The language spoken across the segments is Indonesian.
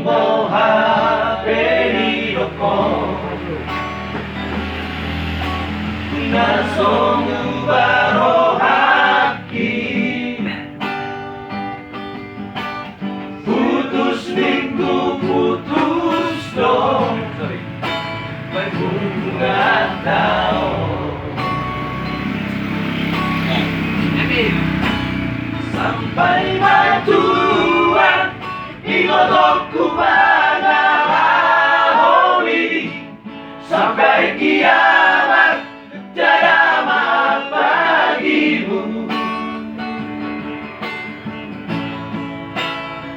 Mojave Nasong barohaki putus minggu putus dong may bunga taon sampai matuan ingodok ku mengaholi sampai kiamat tiada maaf bagimu.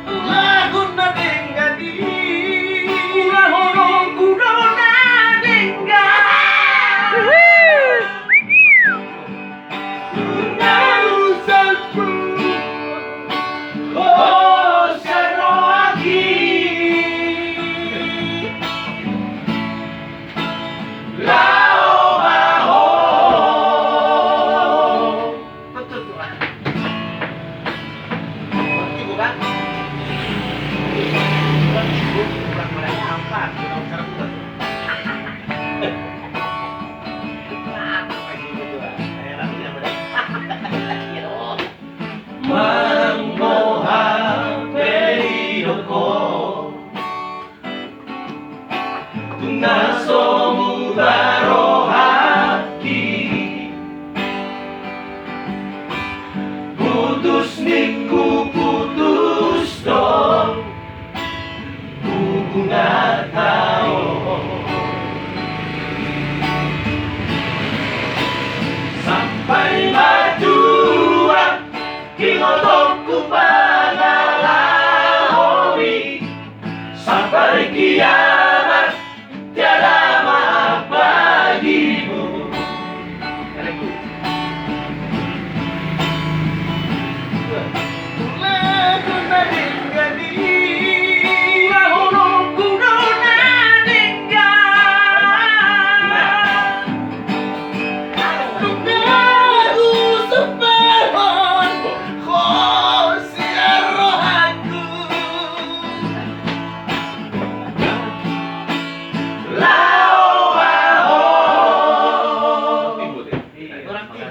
Lagu nadingadi Ulahono kudo nadingga Tungalusanku Oh Saroaki Lao Maho. Betul tuh. Kan?